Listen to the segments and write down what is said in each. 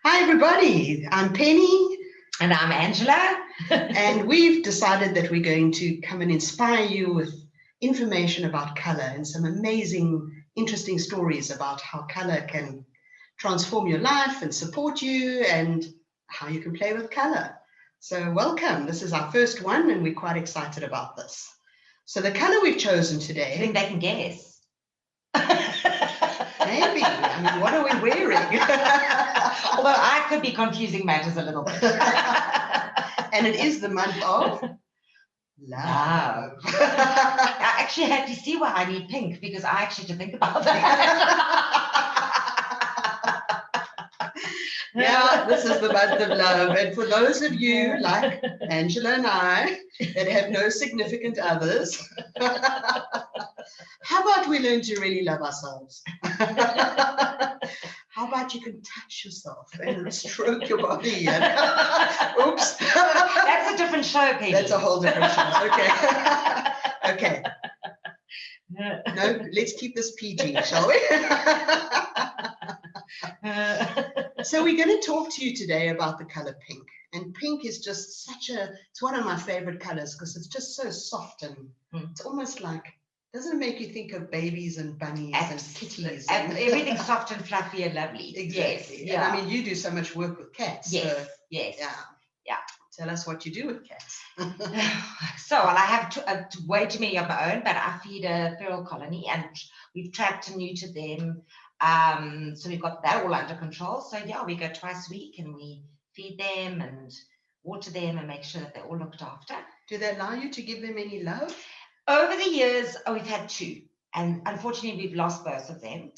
Hi, everybody. I'm Penny, And I'm Angela. and we've decided that we're going to come and inspire you with information about color and some amazing, interesting stories about how color can transform your life and support you and how you can play with color. So, welcome. This is our first one, and we're quite excited about this. So, the color we've chosen Do you today, think they can guess? maybe. I mean, what are we wearing? Although I could be confusing matters a little bit. And it is the month of love. I actually had to see why I need pink because I actually had to think about that. Yeah, this is the month of love. And for those of you like Angela and I that have no significant others, how about we learn to really love ourselves? How about you can touch yourself and stroke your body? And oops. That's a different show, Penny. That's a whole different show. Okay. Okay. No, let's keep this PG, shall we? So we're going to talk to you today about the color pink. And pink is just it's one of my favorite colors because it's just so soft and it's almost like, doesn't it make you think of babies and bunnies and kitties? And everything's soft and fluffy and lovely. Exactly. Yes, yeah. And I mean, you do so much work with cats. Yes, so, yes. Yeah. Tell us what you do with cats. So, well, I have way too many of my own, but I feed a feral colony and we've trapped and neutered them. So we've got that all under control. So yeah, we go twice a week and we feed them and water them and make sure that they're all looked after. Do they allow you to give them any love? Over the years, we've had two. And unfortunately, we've lost both of them.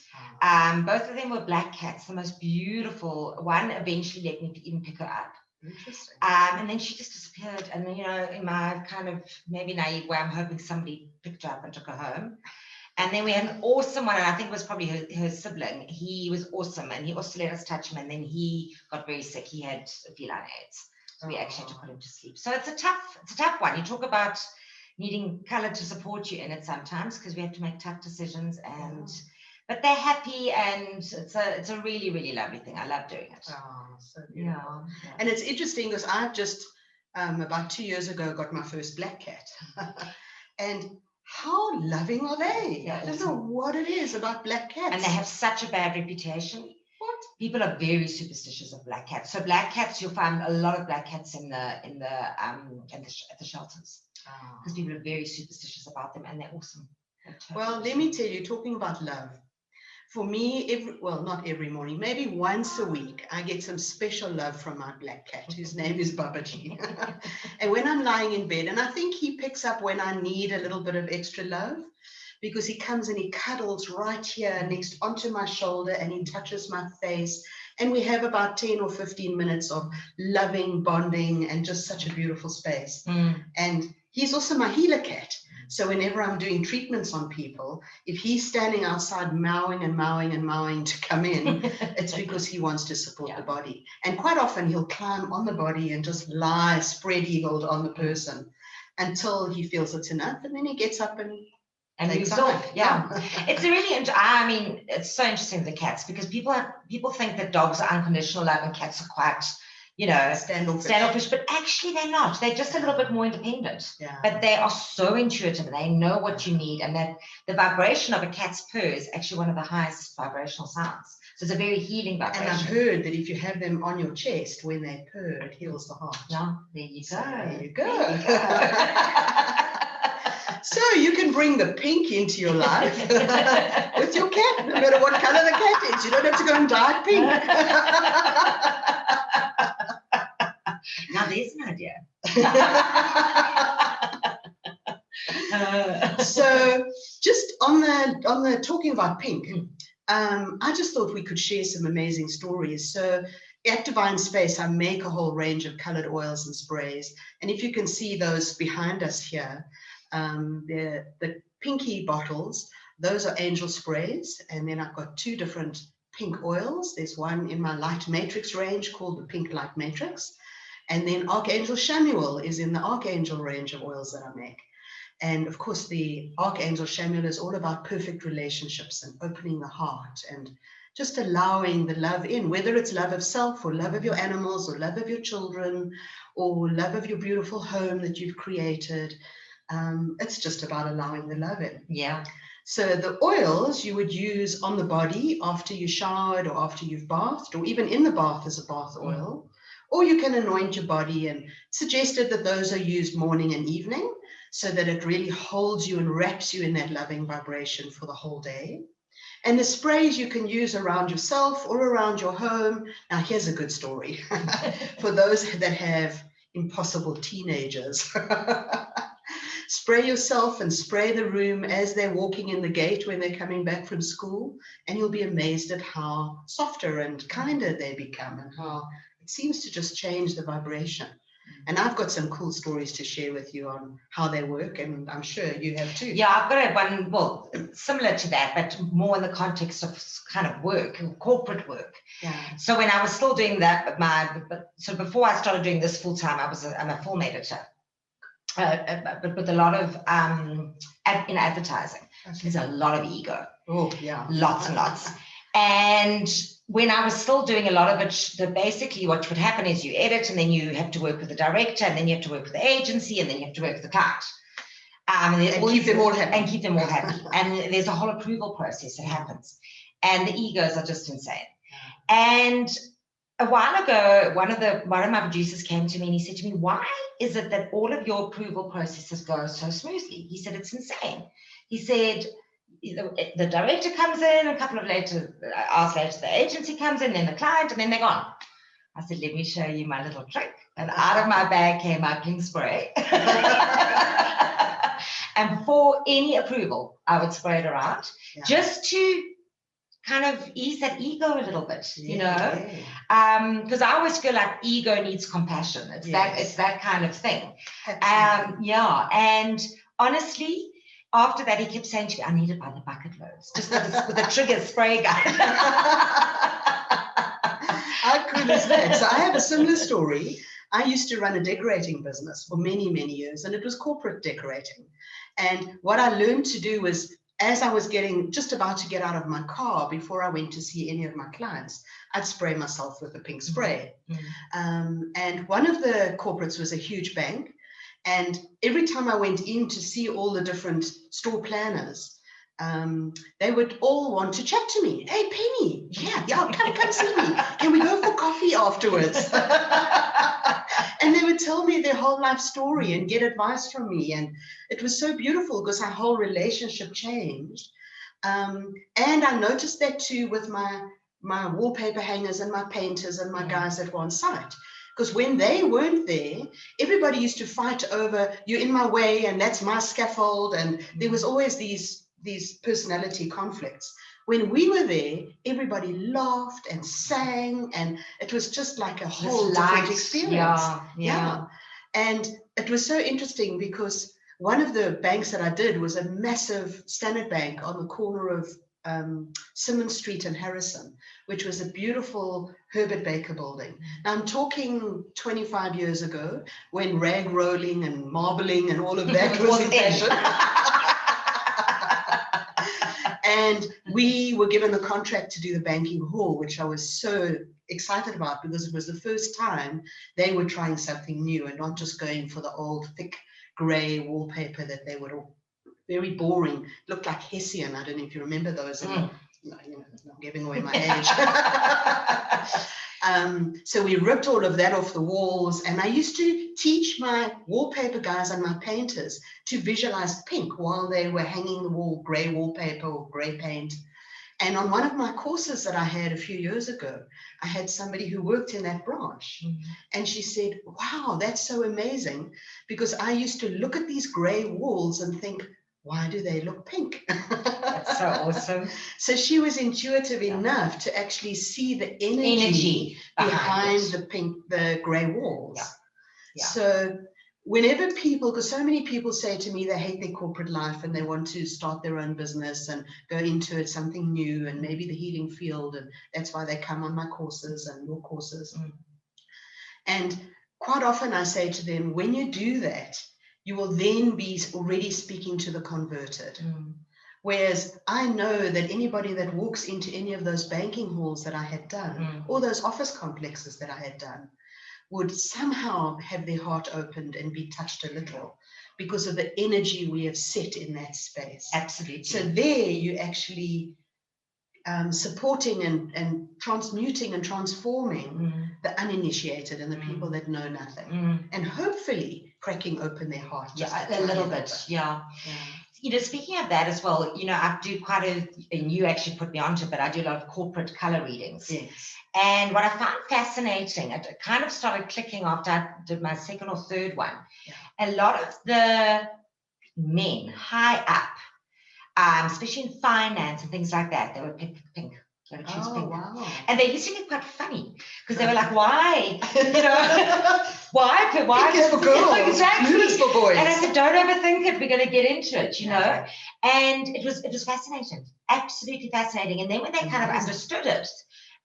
Both of them were black cats, the most beautiful. One eventually let me even pick her up. Interesting. And then she just disappeared. And then, in my kind of maybe naive way, I'm hoping somebody picked her up and took her home. And then we had an awesome one, and I think it was probably her sibling. He was awesome, and he also let us touch him. And then he got very sick. He had feline AIDS, so we actually had to put him to sleep. So it's a tough one. You talk about needing color to support you in it sometimes because we have to make tough decisions but they're happy and it's a really, really lovely thing. I love doing it. Oh, so beautiful. Yeah. And it's interesting because I've just about 2 years ago got my first black cat. And how loving are they? Yeah, I don't know what it is about black cats. And they have such a bad reputation. What? People are very superstitious of black cats. So black cats, you'll find a lot of black cats at the shelters. Because people are very superstitious about them and they're awesome. Well, let me tell you, talking about love, for me, not every morning, maybe once a week, I get some special love from my black cat, whose name is Babaji. And when I'm lying in bed, and I think he picks up when I need a little bit of extra love, because he comes and he cuddles right here next onto my shoulder and he touches my face. And we have about 10 or 15 minutes of loving, bonding, and just such a beautiful space. And he's also my healer cat. So whenever I'm doing treatments on people, if he's standing outside mowing and mowing and mowing to come in, it's because he wants to support the body. And quite often he'll climb on the body and just lie spread-eagled on the person until he feels it's enough. And then he gets up and moves off. Yeah. It's really, it's so interesting with the cats because people think that dogs are unconditional love and cats are quite, standoffish, but actually they're not. They're just a little bit more independent. Yeah. But they are so intuitive and they know what you need, and that the vibration of a cat's purr is actually one of the highest vibrational sounds. So it's a very healing vibration. And I've heard that if you have them on your chest when they purr, it heals the heart. Yeah, there you go. There you go. So you can bring the pink into your life with your cat, no matter what color the cat is. You don't have to go and dye it pink. Now there's an idea. So just on the talking about pink, I just thought we could share some amazing stories. So at Divine Space, I make a whole range of colored oils and sprays. And if you can see those behind us here, the pinky bottles, those are angel sprays. And then I've got two different pink oils. There's one in my light matrix range called the Pink Light Matrix. And then Archangel Shamuel is in the Archangel range of oils that I make. And of course, the Archangel Shamuel is all about perfect relationships and opening the heart and just allowing the love in, whether it's love of self or love of your animals or love of your children or love of your beautiful home that you've created. It's just about allowing the love in. Yeah. So the oils you would use on the body after you showered or after you've bathed, or even in the bath as a bath oil, or you can anoint your body, and suggested that those are used morning and evening so that it really holds you and wraps you in that loving vibration for the whole day. And the sprays you can use around yourself or around your home. Now, here's a good story for those that have impossible teenagers. Spray yourself and spray the room as they're walking in the gate when they're coming back from school, and you'll be amazed at how softer and kinder they become and how it seems to just change the vibration. And I've got some cool stories to share with you on how they work, and I'm sure you have too. Yeah, I've got one, well, similar to that, but more in the context of kind of work, corporate work. Yeah. So when I was still doing that, so before I started doing this full time, I'm a film editor. But with a lot of in advertising, there's a lot of ego. Oh yeah, lots and lots. And when I was still doing a lot of it, basically what would happen is you edit, and then you have to work with the director, and then you have to work with the agency, and then you have to work with the client. And keep them all happy. And keep them all happy. And there's a whole approval process that happens, and the egos are just insane. And a while ago, one of my producers came to me and he said to me, "Why is it that all of your approval processes go so smoothly?" He said, "It's insane." He said, "The director comes in, a couple of hours later, the agency comes in, then the client, and then they're gone." I said, "Let me show you my little trick." And out of my bag came my pink spray. And before any approval, I would spray it around, just to kind of ease that ego a little bit, you know, because I always feel like ego needs compassion. It's that kind of thing. And honestly, after that, he kept saying to me, "I need it by the bucket loads, just with a trigger spray gun." How cool is that? So I have a similar story. I used to run a decorating business for many, many years, and it was corporate decorating. And what I learned to do was, as I was just about to get out of my car before I went to see any of my clients, I'd spray myself with a pink spray. And one of the corporates was a huge bank. And every time I went in to see all the different store planners, they would all want to chat to me. "Hey, Penny, come see me. Can we go for coffee afterwards?" And they would tell me their whole life story and get advice from me. And it was so beautiful because our whole relationship changed. And I noticed that too with my wallpaper hangers and my painters and my guys that were on site. Because when they weren't there, everybody used to fight over, "You're in my way, and that's my scaffold." And there was always these personality conflicts. When we were there, everybody laughed and sang, and it was just like a whole different experience. Yeah. And it was so interesting because one of the banks that I did was a massive Standard Bank on the corner of Simmons Street and Harrison, which was a beautiful Herbert Baker building. Now I'm talking 25 years ago, when rag rolling and marbling and all of that was in fashion. And we were given the contract to do the banking hall, which I was so excited about because it was the first time they were trying something new and not just going for the old thick gray wallpaper that they would all very boring, looked like Hessian. I don't know if you remember those. I'm giving away my age. So we ripped all of that off the walls, and I used to teach my wallpaper guys and my painters to visualize pink while they were hanging the wall, gray wallpaper or gray paint. And on one of my courses that I had a few years ago, I had somebody who worked in that branch, and she said, "Wow, that's so amazing," because I used to look at these gray walls and think, "Why do they look pink?" That's so awesome. So she was intuitive enough to actually see the energy behind the gray walls. So whenever people, because so many people say to me they hate their corporate life and they want to start their own business and go into it, something new, and maybe the healing field, and that's why they come on my courses and your courses. And quite often I say to them, when you do that, you will then be already speaking to the converted. Whereas I know that anybody that walks into any of those banking halls that I had done, or those office complexes that I had done, would somehow have their heart opened and be touched a little because of the energy we have set in that space. Absolutely. So there you actually supporting and transmuting and transforming the uninitiated and the people that know nothing, and hopefully cracking open their heart just a little bit. Yeah. You know, speaking of that as well, you know, I do quite and you actually put me onto it, but I do a lot of corporate color readings. Yes. And what I found fascinating, it kind of started clicking after I did my second or third one. A lot of the men high up, especially in finance and things like that, they were pink. Pink. Wow. And they used to get quite funny because they were like, why? You know, why? Pink is for girls. Exactly. Blue is for boys. And I said, don't overthink it. We're going to get into it, you know. And it was fascinating, absolutely fascinating. And then when they kind of understood it,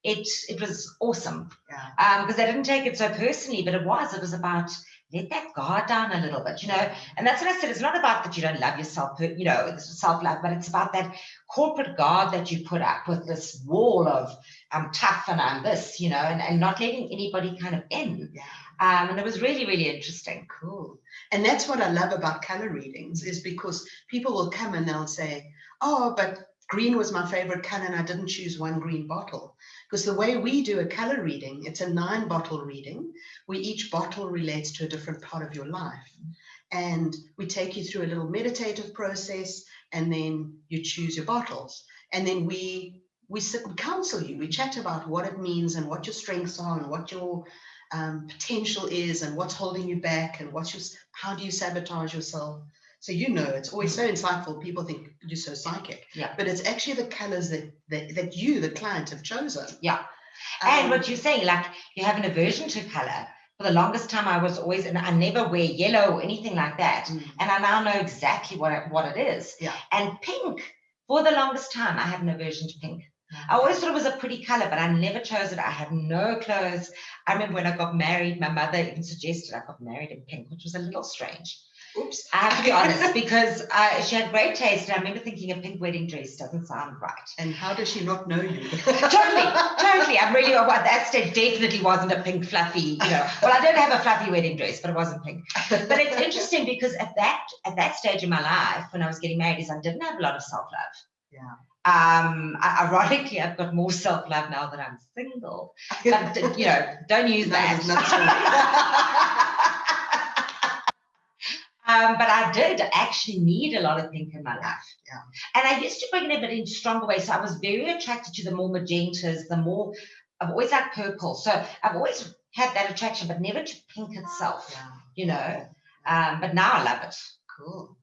it was awesome. Because they didn't take it so personally, but it was about let that guard down a little bit, you know. And that's what I said. It's not about that you don't love yourself, you know, it's self-love, but it's about that corporate guard that you put up with this wall of I'm tough and I'm this, you know, and not letting anybody kind of in. And it was really, really interesting. Cool. And that's what I love about color readings, is because people will come and they'll say, oh, but green was my favorite color and I didn't choose one green bottle. Because the way we do a color reading, it's a 9-bottle reading, where each bottle relates to a different part of your life. And we take you through a little meditative process, and then you choose your bottles. And then we sit and counsel you. We chat about what it means and what your strengths are and what your potential is and what's holding you back and how do you sabotage yourself. So, you know, it's always so insightful. People think you're so psychic, but it's actually the colors that you, the client, have chosen. And what you're saying, like you have an aversion to color. For the longest time, I was always, and I never wear yellow or anything like that. And I now know exactly what it is. And pink, for the longest time, I had an aversion to pink. I always thought it was a pretty color, but I never chose it. I had no clothes. I remember when I got married, my mother even suggested I got married in pink, which was a little strange. Oops. I have to be honest, because she had great taste, and I remember thinking a pink wedding dress doesn't sound right. And how does she not know you? Totally. I'm really, at that stage, definitely wasn't a pink fluffy, you know. Well, I did have a fluffy wedding dress, but it wasn't pink. But it's interesting because at that stage in my life, when I was getting married, I didn't have a lot of self-love. Ironically, I've got more self-love now that I'm single. But, you know, don't use that. But I did actually need a lot of pink in my life. And I used to bring it a bit in stronger ways. So I was very attracted to the more magentas, I've always liked purple. So I've always had that attraction, but never to pink itself, you know. But now I love it. Cool.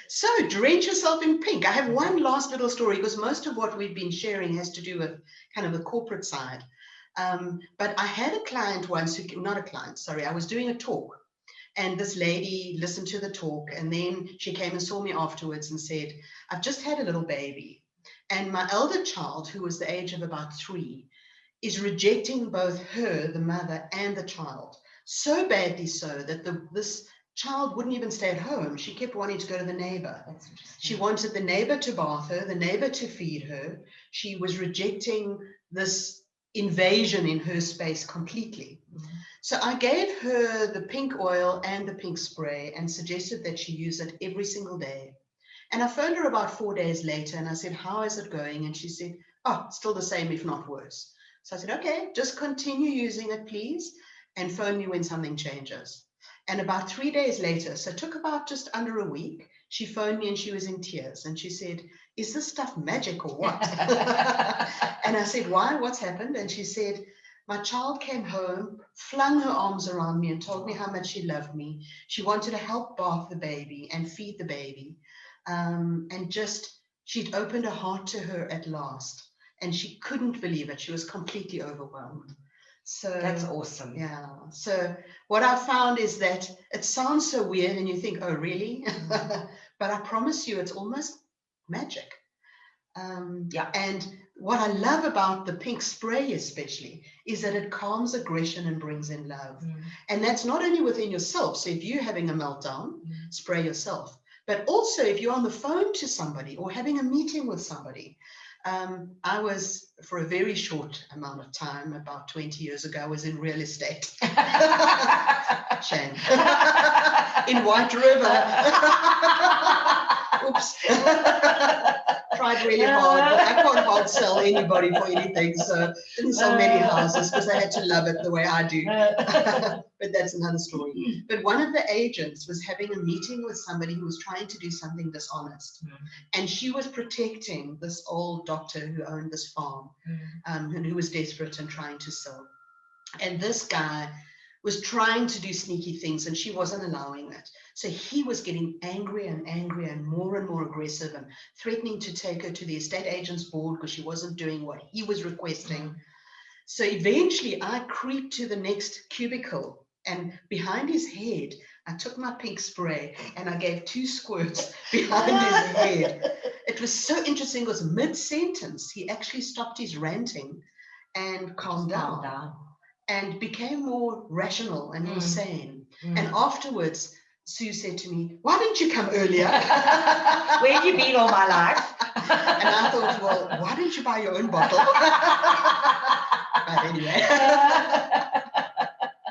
So drench yourself in pink. I have one last little story, because most of what we've been sharing has to do with kind of the corporate side. But I had a client once, I was doing a talk. And this lady listened to the talk, and then she came and saw me afterwards and said, I've just had a little baby. And my elder child, who was the age of about 3, is rejecting both her, the mother, and the child. So badly so that this child wouldn't even stay at home. She kept wanting to go to the neighbor. She wanted the neighbor to bath her, the neighbor to feed her. She was rejecting this invasion in her space completely. So I gave her the pink oil and the pink spray and suggested that she use it every single day. And I phoned her about 4 days later and I said, how is it going? And she said, oh, still the same, if not worse. So I said, okay, just continue using it, please, and phone me when something changes. And about 3 days later, so it took about just under a week, she phoned me and she was in tears. And she said, is this stuff magic or what? And I said, why? What's happened? And she said, my child came home, flung her arms around me and told me how much she loved me. She wanted to help bath the baby and feed the baby. And she'd opened her heart to her at last. And she couldn't believe it. She was completely overwhelmed. So that's awesome. Yeah. So what I found is that it sounds so weird and you think, oh, really? But I promise you, it's almost magic. And what I love about the pink spray especially is that it calms aggression and brings in love. And that's not only within yourself. So if you're having a meltdown, spray yourself. But also, if you're on the phone to somebody or having a meeting with somebody, I was, for a very short amount of time, about 20 years ago, I was in real estate. Shame. In White River. Oops. Tried really hard, but I can't hard sell anybody for anything, so didn't sell many houses because they had to love it the way I do. But that's another story. But one of the agents was having a meeting with somebody who was trying to do something dishonest, and she was protecting this old doctor who owned this farm, and who was desperate and trying to sell. And this guy was trying to do sneaky things, and she wasn't allowing it. So he was getting angrier and more aggressive, and threatening to take her to the estate agent's board because she wasn't doing what he was requesting. So eventually I creeped to the next cubicle, and behind his head, I took my pink spray and I gave 2 squirts behind his head. It was so interesting because mid-sentence, he actually stopped his ranting and calmed down. And became more rational and more sane. And afterwards, Sue said to me, "Why didn't you come earlier?" Where have you been all my life? And I thought, well, why didn't you buy your own bottle? But anyway.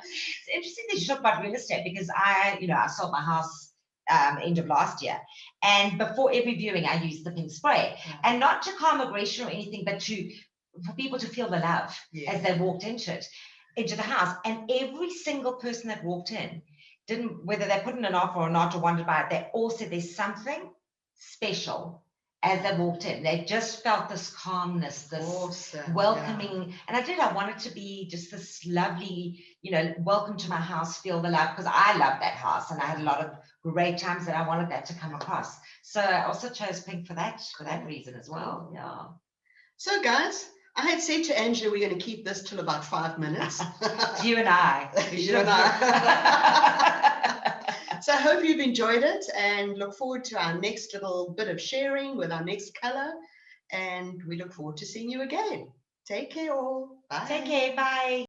It's interesting that you talk about real estate, because I sold my house end of last year. And before every viewing, I used the pink spray. And not to calm aggression or anything, but for people to feel the love as they walked into the house. And every single person that walked in, whether they put in an offer or not or wanted to buy it, they all said there's something special as they walked in. They just felt this calmness, this welcoming. And I wanted to be just this lovely, welcome to my house, feel the love, because I love that house and I had a lot of great times, and I wanted that to come across. So I also chose pink for that reason as well. Yeah. So guys, I had said to Angela we're going to keep this till about 5 minutes. You and I. You and I. So I hope you've enjoyed it, and look forward to our next little bit of sharing with our next color. And we look forward to seeing you again. Take care all. Bye. Take care. Bye.